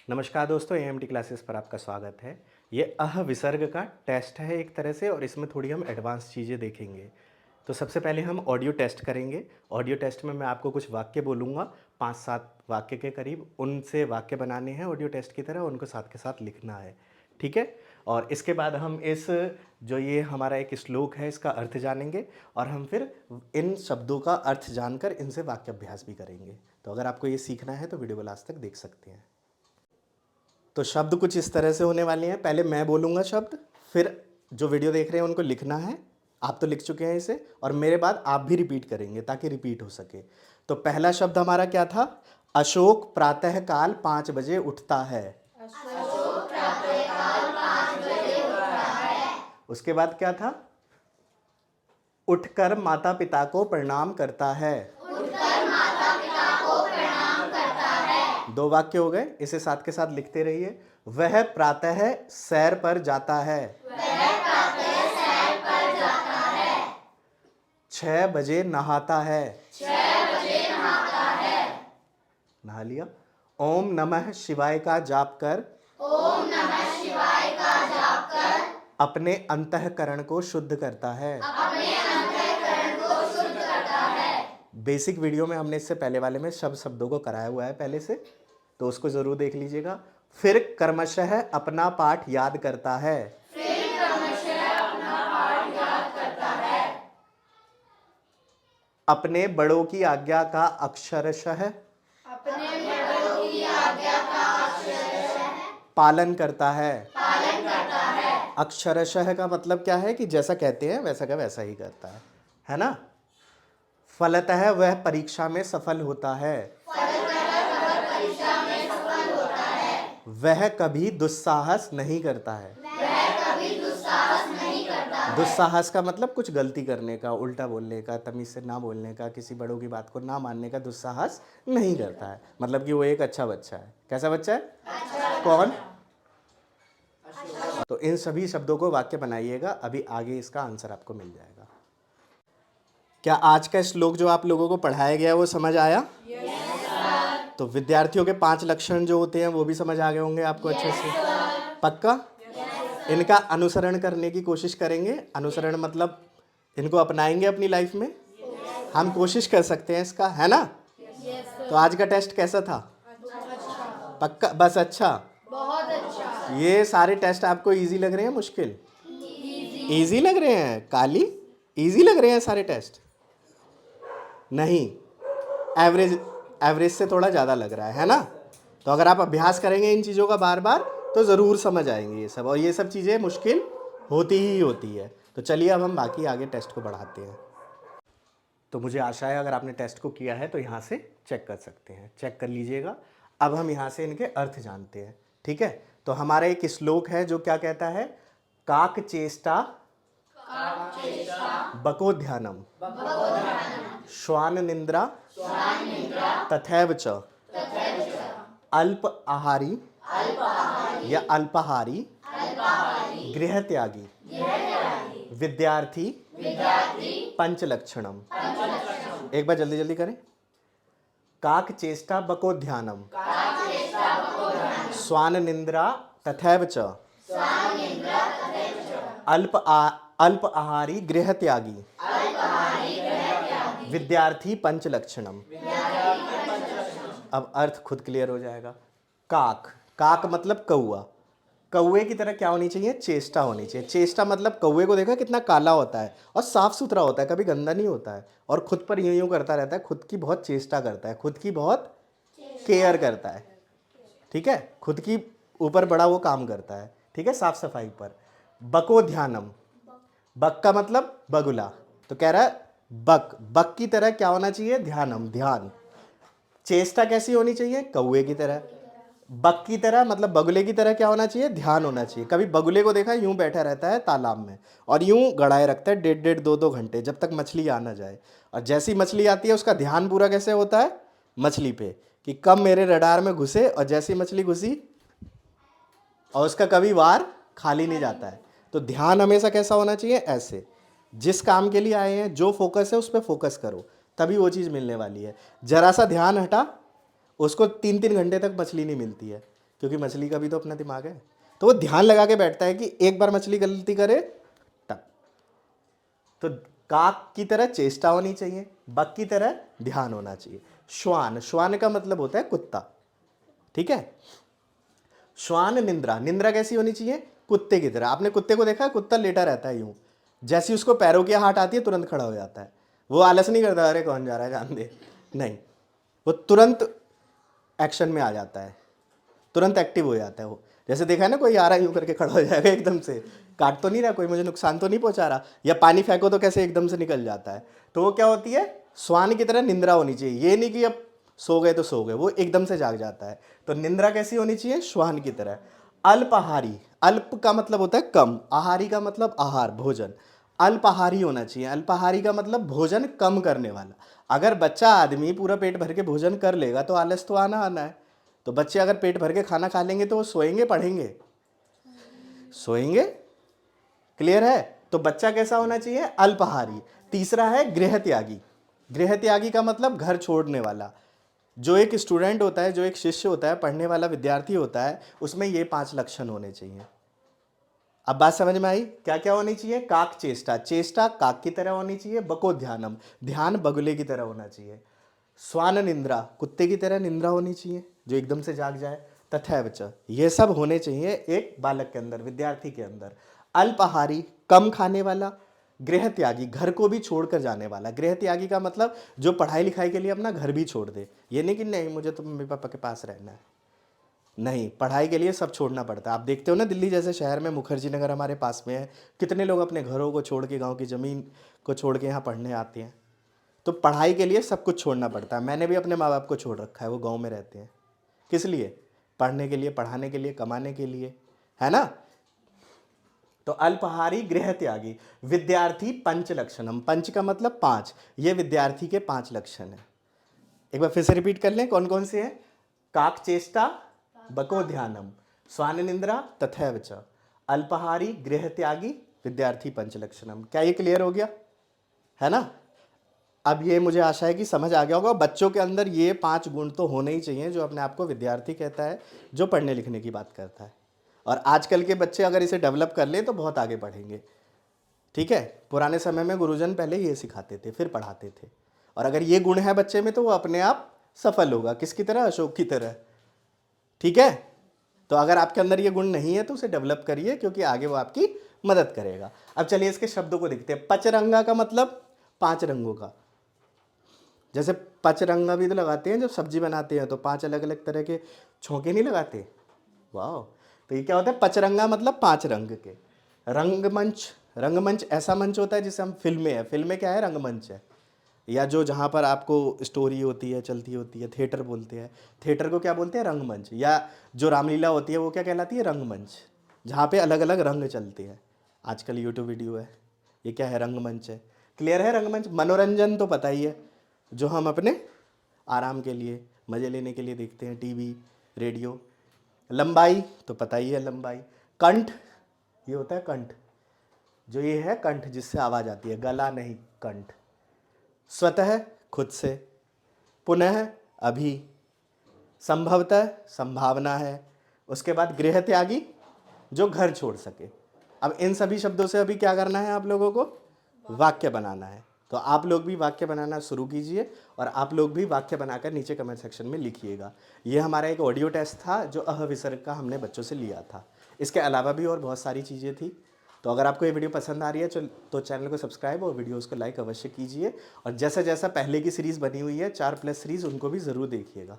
नमस्कार दोस्तों, EMT classes पर आपका स्वागत है। ये विसर्ग का टेस्ट है एक तरह से, और इसमें थोड़ी हम एडवांस चीज़ें देखेंगे। तो सबसे पहले हम ऑडियो टेस्ट करेंगे। ऑडियो टेस्ट में मैं आपको कुछ वाक्य बोलूँगा, 5-7 वाक्य के करीब, उनसे वाक्य बनाने हैं ऑडियो टेस्ट की तरह, उनको साथ के साथ लिखना है, ठीक है। और इसके बाद हम इस जो ये हमारा एक श्लोक है इसका अर्थ जानेंगे, और हम फिर इन शब्दों का अर्थ जानकर इनसे वाक्य अभ्यास भी करेंगे। तो अगर आपको ये सीखना है तो वीडियो को लास्ट तक देख सकते हैं। तो शब्द कुछ इस तरह से होने वाले हैं। पहले मैं बोलूँगा शब्द, फिर जो वीडियो देख रहे हैं उनको लिखना है। आप तो लिख चुके हैं इसे, और मेरे बाद आप भी रिपीट करेंगे ताकि रिपीट हो सके। तो पहला शब्द हमारा क्या था? अशोक प्रातःकाल 5 बजे उठता है। अशोक प्रातःकाल 5 बजे उठता है। उसके बाद क्या था? उठकर माता पिता को प्रणाम करता है। उठकर माता पिता को प्रणाम करता है। 2 वाक्य हो गए, इसे साथ के साथ लिखते रहिए। वह प्रातः सैर पर जाता है। वह प्रातः सैर पर जाता है। 6 बजे नहाता है। 6 बजे नहाता है। नहा लिया। ओम नमः शिवाय का जाप कर ओम नमः शिवाय का जाप कर अपने अंतःकरण को शुद्ध करता है। अपने अंतःकरण को शुद्ध करता है। बेसिक वीडियो में हमने इससे पहले वाले में शब्दों को कराया हुआ है पहले से, तो उसको जरूर देख लीजिएगा। फिर क्रमशः अपना पाठ याद करता है। फिर क्रमशः अपना पाठ याद करता है। अपने बड़ों की आज्ञा का अक्षरशः अपने बड़ों की आज्ञा का अक्षरशः पालन करता है। पालन करता है। अक्षरशः का मतलब क्या है कि जैसा कहते हैं वैसा का वैसा ही करता है ना। फलतः वह परीक्षा में सफल होता है। परीक्षा में सफल होता है। वह कभी दुस्साहस नहीं करता है। वह कभी दुस्साहस नहीं करता है। दुस्साहस का मतलब कुछ गलती करने का, उल्टा बोलने का, तमीज से ना बोलने का, किसी बड़ों की बात को ना मानने का दुस्साहस नहीं करता है। मतलब कि वो एक अच्छा बच्चा है। कैसा बच्चा है? अच्छा। कौन? तो इन सभी शब्दों को वाक्य बनाइएगा, अभी आगे इसका आंसर आपको मिल जाएगा। क्या आज का श्लोक जो आप लोगों को पढ़ाया गया वो समझ आया? तो विद्यार्थियों के 5 लक्षण जो होते हैं वो भी समझ आ गए होंगे आपको अच्छे से? पक्का? इनका अनुसरण करने की कोशिश करेंगे। अनुसरण मतलब इनको अपनाएंगे अपनी लाइफ में। हम कोशिश कर सकते हैं इसका, है ना? तो आज का टेस्ट कैसा था? पक्का? बस अच्छा? बहुत अच्छा। ये सारे टेस्ट आपको इजी लग रहे हैं, मुश्किल? इजी लग रहे हैं? काली इजी लग रहे हैं सारे टेस्ट? नहीं, एवरेज से थोड़ा ज़्यादा लग रहा है ना? तो अगर आप अभ्यास करेंगे इन चीज़ों का बार बार तो ज़रूर समझ आएंगे ये सब, और ये सब चीज़ें मुश्किल होती ही होती है। तो चलिए अब हम बाकी आगे टेस्ट को बढ़ाते हैं। तो मुझे आशा है अगर आपने टेस्ट को किया है तो यहाँ से चेक कर सकते हैं, चेक कर लीजिएगा। अब हम यहाँ से इनके अर्थ जानते हैं, ठीक है? तो हमारा एक श्लोक है जो क्या कहता है? काक चेष्टा बकोध्यानम श्वान निंद्रा तथैव च अल्प आहारी या अल्पाहारी गृह त्यागी विद्यार्थी पंचलक्षणम। एक बार जल्दी जल्दी करें। काक चेष्टा बकोध्यानम स्वान निंद्रा तथैव च अल्प आहारी गृह त्यागी विद्यार्थी पंचलक्षणम। अब अर्थ खुद क्लियर हो जाएगा। काक, काक मतलब कौआ। कौए की तरह क्या होनी चाहिए? चेष्टा होनी चाहिए। चेष्टा मतलब कौए को देखा कितना काला होता है और साफ सुथरा होता है, कभी गंदा नहीं होता है, और खुद पर यूं यूं करता रहता है, खुद की बहुत चेष्टा करता है, खुद की बहुत केयर करता है, ठीक है? खुद की ऊपर बड़ा वो काम करता है, ठीक है, साफ सफाई पर। बको ध्यानम, बक का मतलब बगुला, तो कह रहा है बक की तरह क्या होना चाहिए? ध्यानम, ध्यान। चेष्टा कैसी होनी चाहिए? कौए की तरह। बक की तरह मतलब बगुले की तरह क्या होना चाहिए? ध्यान होना चाहिए। कभी बगुले को देखा यूं बैठा रहता है तालाब में और यूं गड़ाए रखता है 1.5 2 घंटे जब तक मछली आ ना जाए, और जैसी मछली आती है उसका ध्यान पूरा कैसे होता है? मछली पे, कि कब मेरे रडार में घुसे, और जैसी मछली घुसी और उसका कभी वार खाली नहीं जाता है। तो ध्यान हमेशा कैसा होना चाहिए? ऐसे। जिस काम के लिए आए हैं जो फोकस है उस पर फोकस करो, तभी वो चीज़ मिलने वाली है। जरा सा ध्यान हटा, उसको 3-3 घंटे तक मछली नहीं मिलती है। क्योंकि मछली का भी तो अपना दिमाग है। तो वो ध्यान लगा के बैठता है कि एक बार मछली गलती करे तब। तो काक की तरह चेष्टा होनी चाहिए, बक की तरह ध्यान होना चाहिए। श्वान, श्वान का मतलब होता है कुत्ता, ठीक है। श्वान निंद्रा, निंद्रा कैसी होनी चाहिए? कुत्ते की तरह। आपने कुत्ते को देखा है? कुत्ता लेटा रहता है यूं, जैसी उसको पैरों की आहट आती है तुरंत खड़ा हो जाता है। वो आलस नहीं करता अरे कौन जा रहा है जान दे, नहीं, वो तुरंत एक्शन में आ जाता है, तुरंत एक्टिव हो जाता है वो। जैसे देखा है ना, कोई आ रहा है यूं करके खड़ा हो जाएगा एकदम से, काट तो नहीं रहा, कोई मुझे नुकसान तो नहीं पहुंचा रहा, या पानी फेंको तो कैसे एकदम से निकल जाता है। तो वो क्या होती है? श्वान की तरह निंद्रा होनी चाहिए। ये नहीं कि अब सो गए तो सो गए, वो एकदम से जाग जाता है। तो निंद्रा कैसी होनी चाहिए? श्वान की तरह। अल्पाहारी, अल्प का मतलब होता है कम, आहारी का मतलब आहार, भोजन। अल्पाहारी होना चाहिए। अल्पाहारी का मतलब भोजन कम करने वाला। अगर बच्चा आदमी पूरा पेट भर के भोजन कर लेगा तो आलस तो आना आना है। तो बच्चे अगर पेट भर के खाना खा लेंगे तो वो सोएंगे पढ़ेंगे? सोएंगे। क्लियर है? तो बच्चा कैसा होना चाहिए? अल्पाहारी। तीसरा है गृह त्यागी। गृह त्यागी का मतलब घर छोड़ने वाला। जो एक स्टूडेंट होता है, जो एक शिष्य होता है, पढ़ने वाला विद्यार्थी होता है, उसमें ये 5 लक्षण होने चाहिए। अब बात समझ में आई? क्या क्या होनी चाहिए? काक चेष्टा, चेष्टा काक की तरह होनी चाहिए। बको ध्यानम, ध्यान बगुले की तरह होना चाहिए। स्वान निंद्रा, कुत्ते की तरह निंद्रा होनी चाहिए जो एकदम से जाग जाए। तथैव च, ये सब होने चाहिए एक बालक के अंदर, विद्यार्थी के अंदर। अल्पाहारी, कम खाने वाला। गृह त्यागी, घर को भी छोड़कर जाने वाला। गृह त्यागी का मतलब जो पढ़ाई लिखाई के लिए अपना घर भी छोड़ दे। ये नहीं कि नहीं मुझे तो मम्मी पापा के पास रहना है, नहीं, पढ़ाई के लिए सब छोड़ना पड़ता है। आप देखते हो ना, दिल्ली जैसे शहर में मुखर्जी नगर हमारे पास में है, कितने लोग अपने घरों को छोड़ के, गांव की ज़मीन को छोड़ के यहाँ पढ़ने आते हैं। तो पढ़ाई के लिए सब कुछ छोड़ना पड़ता है। मैंने भी अपने माँ बाप को छोड़ रखा है, वो गांव में रहते हैं। किस लिए? पढ़ने के लिए, पढ़ाने के लिए, कमाने के लिए, है ना। तो अल्पाहारी, गृह त्यागी, विद्यार्थी पंच लक्षणम। पंच का मतलब 5, ये विद्यार्थी के 5 लक्षण है। एक बार फिर से रिपीट कर लें, कौन कौन से हैं? काक चेष्टा, बको ध्यानम, स्वान निंद्रा, तथैव च, अल्पाहारी, गृह त्यागी, विद्यार्थी पंच लक्षणम। क्या ये क्लियर हो गया? है ना। अब ये मुझे आशा है कि समझ आ गया होगा। बच्चों के अंदर ये 5 गुण तो होने ही चाहिए, जो अपने आप को विद्यार्थी कहता है, जो पढ़ने लिखने की बात करता है। और आजकल के बच्चे अगर इसे डेवलप कर लें तो बहुत आगे बढ़ेंगे, ठीक है। पुराने समय में गुरुजन पहले ये सिखाते थे, फिर पढ़ाते थे। और अगर ये गुण है बच्चे में तो वो अपने आप सफल होगा। किसकी तरह? अशोक की तरह, ठीक है। तो अगर आपके अंदर ये गुण नहीं है तो उसे डेवलप करिए, क्योंकि आगे वो आपकी मदद करेगा। अब चलिए इसके शब्दों को देखते हैं। पचरंगा का मतलब 5 रंगों का। जैसे पचरंगा भी तो लगाते हैं जब सब्जी बनाते हैं, तो 5 अलग अलग तरह के छौंके नहीं लगाते? वाह। तो ये क्या होता है? पचरंगा मतलब 5 रंग के। रंगमंच, रंगमंच ऐसा मंच होता है जिसे हम फिल्में हैं, फिल्में क्या है? रंगमंच है। या जो जहाँ पर आपको स्टोरी होती है, चलती होती है, थिएटर बोलते हैं। थिएटर को क्या बोलते हैं? रंगमंच। या जो रामलीला होती है वो क्या कहलाती है? रंगमंच, जहाँ पे अलग अलग रंग चलते हैं। आजकल यूट्यूब वीडियो है, ये क्या है? रंगमंच है। क्लियर है? रंगमंच। मनोरंजन तो पता ही है, जो हम अपने आराम के लिए, मज़े लेने के लिए देखते हैं, टीवी, रेडियो। लंबाई तो पता ही है, लंबाई। कंठ, ये होता है कंठ, जो ये है कंठ जिससे आवाज़ आती है, गला नहीं, कंठ। स्वतः, खुद से। पुनः, अभी। संभवतः, संभावना है। उसके बाद गृह त्यागी, जो घर छोड़ सके। अब इन सभी शब्दों से अभी क्या करना है? आप लोगों को वाक्य बनाना है। तो आप लोग भी वाक्य बनाना शुरू कीजिए, और आप लोग भी वाक्य बनाकर नीचे कमेंट सेक्शन में लिखिएगा। ये हमारा एक ऑडियो टेस्ट था जो अह विसर्ग का हमने बच्चों से लिया था। इसके अलावा भी और बहुत सारी चीज़ें थी। तो अगर आपको ये वीडियो पसंद आ रही है तो चैनल को सब्सक्राइब और वीडियोस को लाइक अवश्य कीजिए। और जैसा जैसा पहले की सीरीज़ बनी हुई है 4+ सीरीज़, उनको भी ज़रूर देखिएगा।